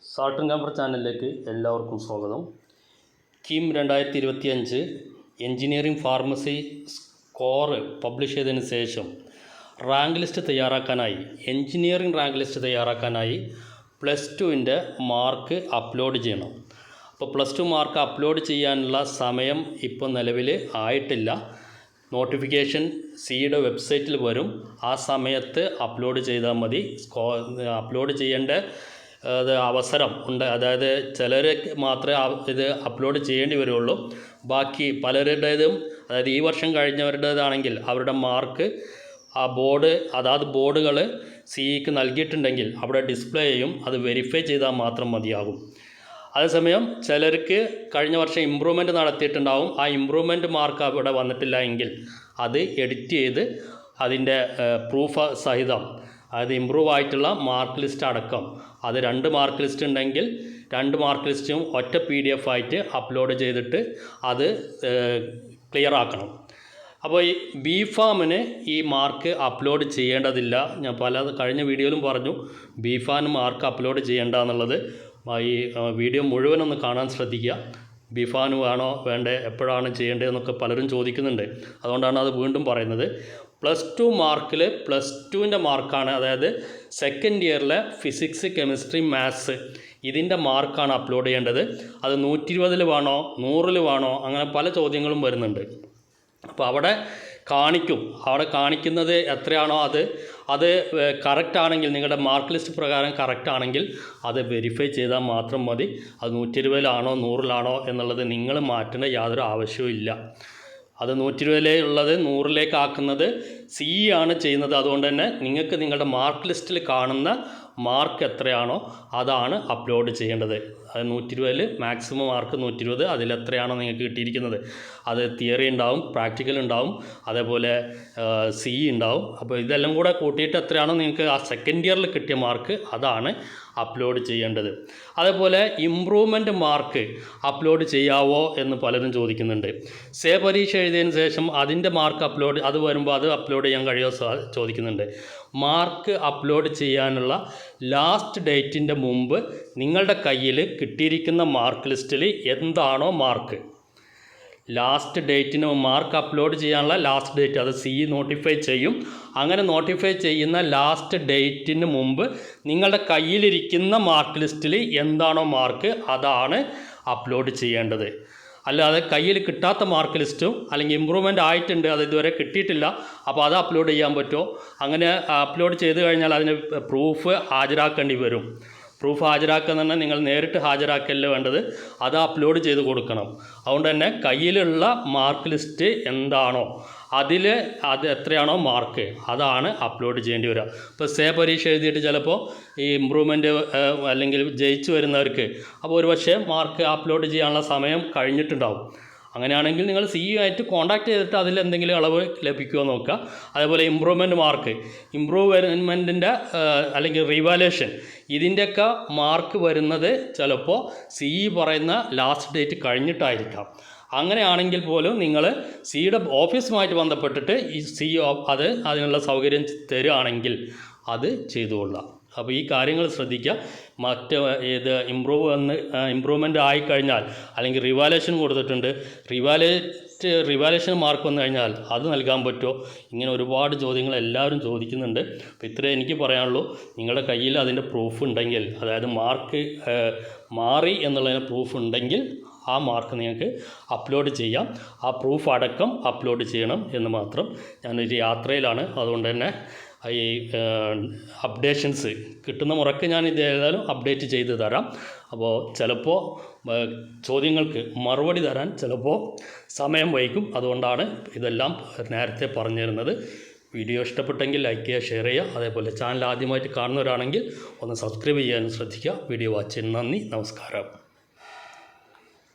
Salt and comfort ചാനലിലേക്ക് എല്ലാവർക്കും സ്വാഗതം. KEAM 2025 engineering pharmacy score publish ചെയ്തതിന് ശേഷം റാങ്ക് ലിസ്റ്റ് തയ്യാറാക്കാനായി പ്ലസ് ടുവിൻ്റെ മാർക്ക് അപ്ലോഡ് ചെയ്യണം. അപ്പോൾ പ്ലസ് ടു മാർക്ക് അപ്ലോഡ് ചെയ്യാനുള്ള സമയം ഇപ്പോൾ നിലവിൽ ആയിട്ടില്ല. നോട്ടിഫിക്കേഷൻ സിയുടെ വെബ്സൈറ്റിൽ വരും. ആ സമയത്ത് അപ്ലോഡ് ചെയ്താൽ മതി. അപ്ലോഡ് ചെയ്യേണ്ട അവസരം ഉണ്ട്. അതായത് ചിലർ മാത്രമേ ഇത് അപ്ലോഡ് ചെയ്യേണ്ടി വരുള്ളൂ. ബാക്കി പലരുടേതും, അതായത് ഈ വർഷം കഴിഞ്ഞവരുടേതാണെങ്കിൽ അവരുടെ മാർക്ക് ആ ബോർഡുകൾ സിഇക്ക് നൽകിയിട്ടുണ്ടെങ്കിൽ അവിടെ ഡിസ്പ്ലേ ചെയ്യും. അത് വെരിഫൈ ചെയ്താൽ മാത്രം മതിയാകും. അതേസമയം ചിലർക്ക് കഴിഞ്ഞ വർഷം ഇമ്പ്രൂവ്മെൻറ്റ് നടത്തിയിട്ടുണ്ടാവും. ആ ഇമ്പ്രൂവ്മെൻറ്റ് മാർക്ക് അവിടെ വന്നിട്ടില്ല എങ്കിൽ അത് എഡിറ്റ് ചെയ്ത് അതിൻ്റെ പ്രൂഫ് സഹിതം, അതായത് ഇമ്പ്രൂവ് ആയിട്ടുള്ള മാർക്ക് ലിസ്റ്റ് അടക്കം, അത് 2 മാർക്ക് ലിസ്റ്റ് ഉണ്ടെങ്കിൽ 2 മാർക്ക് ലിസ്റ്റും ഒറ്റ PDF ആയിട്ട് അപ്ലോഡ് ചെയ്തിട്ട് അത് ക്ലിയർ ആക്കണം. അപ്പോൾ ഈ ബിഫാമിന് ഈ മാർക്ക് അപ്ലോഡ് ചെയ്യേണ്ടതില്ല. ഞാൻ കഴിഞ്ഞ വീഡിയോയിലും പറഞ്ഞു ബിഫാമിന് മാർക്ക് അപ്ലോഡ് ചെയ്യേണ്ട എന്നുള്ളത്. ഈ വീഡിയോ മുഴുവനൊന്ന് കാണാൻ ശ്രദ്ധിക്കുക. ബിഫാന് വേണോ വേണ്ടേ, എപ്പോഴാണ് ചെയ്യേണ്ടതെന്നൊക്കെ പലരും ചോദിക്കുന്നുണ്ട്. അതുകൊണ്ടാണ് അത് വീണ്ടും പറയുന്നത്. പ്ലസ് ടു മാർക്കിൽ പ്ലസ് ടുവിൻ്റെ മാർക്കാണ്, അതായത് സെക്കൻഡ് ഇയറിലെ ഫിസിക്സ്, കെമിസ്ട്രി, മാത്സ് ഇതിൻ്റെ മാർക്കാണ് അപ്ലോഡ് ചെയ്യേണ്ടത്. അത് 120 വേണോ 100 വേണോ, അങ്ങനെ പല ചോദ്യങ്ങളും വരുന്നുണ്ട്. അപ്പോൾ അവിടെ കാണിക്കുന്നത് എത്രയാണോ അത് കറക്റ്റ് ആണെങ്കിൽ, നിങ്ങളുടെ മാർക്ക് ലിസ്റ്റ് പ്രകാരം കറക്റ്റ് ആണെങ്കിൽ അത് വെരിഫൈ ചെയ്താൽ മാത്രം മതി. അത് 120 100 എന്നുള്ളത് നിങ്ങൾ മാറ്റേണ്ട യാതൊരു ആവശ്യവും ഇല്ല. അത് 120 ഉള്ളത് 100 ആക്കുന്നത് സി ആണ് ചെയ്യുന്നത്. അതുകൊണ്ട് തന്നെ നിങ്ങൾക്ക് നിങ്ങളുടെ മാർക്ക് ലിസ്റ്റിൽ കാണുന്ന മാർക്ക് എത്രയാണോ അതാണ് അപ്ലോഡ് ചെയ്യേണ്ടത്. അത് 120 മാക്സിമം മാർക്ക് 120, അതിലെത്രയാണോ നിങ്ങൾക്ക് കിട്ടിയിരിക്കുന്നത്. അത് തിയറി ഉണ്ടാവും, പ്രാക്ടിക്കൽ ഉണ്ടാവും, അതേപോലെ സി ഉണ്ടാവും. അപ്പോൾ ഇതെല്ലാം കൂടെ കൂട്ടിയിട്ട് എത്രയാണോ നിങ്ങൾക്ക് ആ സെക്കൻഡ് ഇയറിൽ കിട്ടിയ മാർക്ക് അതാണ് അപ്ലോഡ് ചെയ്യേണ്ടത്. അതേപോലെ ഇമ്പ്രൂവ്മെൻറ്റ് മാർക്ക് അപ്ലോഡ് ചെയ്യാവോ എന്ന് പലരും ചോദിക്കുന്നുണ്ട്. പരീക്ഷ എഴുതിയതിന് ശേഷം അതിൻ്റെ മാർക്ക് അത് വരുമ്പോൾ അത് അപ്ലോഡ് ചെയ്യാൻ കഴിയുമോ ചോദിക്കുന്നുണ്ട്. മാർക്ക് അപ്ലോഡ് ചെയ്യാനുള്ള ലാസ്റ്റ് ഡേറ്റിൻ്റെ മുമ്പ് നിങ്ങളുടെ കയ്യിൽ കിട്ടിയിരിക്കുന്ന മാർക്ക് ലിസ്റ്റിൽ എന്താണോ മാർക്ക്, ലാസ്റ്റ് ഡേറ്റിന് മാർക്ക് അപ്ലോഡ് ചെയ്യാനുള്ള ലാസ്റ്റ് ഡേറ്റ് അത് സി നോട്ടിഫൈ ചെയ്യും. അങ്ങനെ നോട്ടിഫൈ ചെയ്യുന്ന ലാസ്റ്റ് ഡേറ്റിന് മുമ്പ് നിങ്ങളുടെ കയ്യിലിരിക്കുന്ന മാർക്ക് ലിസ്റ്റിൽ എന്താണോ മാർക്ക് അതാണ് അപ്ലോഡ് ചെയ്യേണ്ടത്. അല്ലാതെ കയ്യിൽ കിട്ടാത്ത മാർക്ക് ലിസ്റ്റും, അല്ലെങ്കിൽ ഇമ്പ്രൂവ്മെൻ്റ് ആയിട്ടുണ്ട് അത് ഇതുവരെ കിട്ടിയിട്ടില്ല അപ്പോൾ അത് അപ്ലോഡ് ചെയ്യാൻ പറ്റുമോ? അങ്ങനെ അപ്ലോഡ് ചെയ്ത് കഴിഞ്ഞാൽ അതിന് പ്രൂഫ് ഹാജരാക്കേണ്ടി വരും. പ്രൂഫ് ഹാജരാക്കുക തന്നെ നിങ്ങൾ നേരിട്ട് ഹാജരാക്കല്ലേ വേണ്ടത്, അത് അപ്ലോഡ് ചെയ്ത് കൊടുക്കണം. അതുകൊണ്ട് തന്നെ കയ്യിലുള്ള മാർക്ക് ലിസ്റ്റ് എന്താണോ അത് എത്രയാണോ മാർക്ക് അതാണ് അപ്ലോഡ് ചെയ്യേണ്ടി വരിക. ഇപ്പോൾ പരീക്ഷ എഴുതിയിട്ട് ചിലപ്പോൾ ഈ ഇമ്പ്രൂവ്മെൻറ്റ് അല്ലെങ്കിൽ ജയിച്ചു വരുന്നവർക്ക് അപ്പോൾ ഒരുപക്ഷെ മാർക്ക് അപ്ലോഡ് ചെയ്യാനുള്ള സമയം കഴിഞ്ഞിട്ടുണ്ടാവും. അങ്ങനെയാണെങ്കിൽ നിങ്ങൾ സിഇയുമായിട്ട് കോൺടാക്ട് ചെയ്തിട്ട് അതിലെന്തെങ്കിലും ഇളവ് ലഭിക്കുമോ നോക്കുക. അതേപോലെ ഇമ്പ്രൂവ്മെൻറ്റിൻ്റെ അല്ലെങ്കിൽ റിവാലുവേഷൻ ഇതിൻ്റെയൊക്കെ മാർക്ക് വരുന്നത് ചിലപ്പോൾ സിഇ പറയുന്ന ലാസ്റ്റ് ഡേറ്റ് കഴിഞ്ഞിട്ടായിരിക്കാം. അങ്ങനെയാണെങ്കിൽ പോലും നിങ്ങൾ സിയുടെ ഓഫീസുമായിട്ട് ബന്ധപ്പെട്ടിട്ട് ഈ സിഇഒ അതിനുള്ള സൗകര്യം തരുകയാണെങ്കിൽ അത് ചെയ്തുകൊള്ളാം. അപ്പോൾ ഈ കാര്യങ്ങൾ ശ്രദ്ധിക്കുക. ഇമ്പ്രൂവ്മെൻ്റ് ആയിക്കഴിഞ്ഞാൽ, അല്ലെങ്കിൽ റിവാലുവേഷൻ കൊടുത്തിട്ടുണ്ട്, റിവാലുവേഷൻ മാർക്ക് വന്നു കഴിഞ്ഞാൽ അത് നൽകാൻ പറ്റുമോ? ഇങ്ങനെ ഒരുപാട് ചോദ്യങ്ങൾ എല്ലാവരും ചോദിക്കുന്നുണ്ട്. അപ്പോൾ ഇത്രേ എനിക്ക് പറയാനുള്ളൂ. നിങ്ങളുടെ കയ്യിൽ അതിൻ്റെ പ്രൂഫ് ഉണ്ടെങ്കിൽ, അതായത് മാർക്ക് മാറി എന്നുള്ളതിന് പ്രൂഫ് ഉണ്ടെങ്കിൽ ആ മാർക്ക് നിങ്ങൾക്ക് അപ്ലോഡ് ചെയ്യാം. ആ പ്രൂഫ് അടക്കം അപ്ലോഡ് ചെയ്യണം എന്ന് മാത്രം. ഞാനൊരു യാത്രയിലാണ്, അതുകൊണ്ട് തന്നെ ഈ അപ്ഡേഷൻസ് കിട്ടുന്ന മുറയ്ക്ക് ഞാൻ ഇത് ഏതായാലും അപ്ഡേറ്റ് ചെയ്ത് തരാം. അപ്പോൾ ചിലപ്പോൾ ചോദ്യങ്ങൾക്ക് മറുപടി തരാൻ ചിലപ്പോൾ സമയം വൈകും. അതുകൊണ്ടാണ് ഇതെല്ലാം നേരത്തെ പറഞ്ഞു തരുന്നത്. വീഡിയോ ഇഷ്ടപ്പെട്ടെങ്കിൽ ലൈക്ക് ചെയ്യുക, ഷെയർ ചെയ്യുക. അതേപോലെ ചാനൽ ആദ്യമായിട്ട് കാണുന്നവരാണെങ്കിൽ ഒന്ന് സബ്സ്ക്രൈബ് ചെയ്യാനും ശ്രദ്ധിക്കുക. വീഡിയോ വാച്ച് ചെയ്യുന്ന നന്ദി, നമസ്കാരം.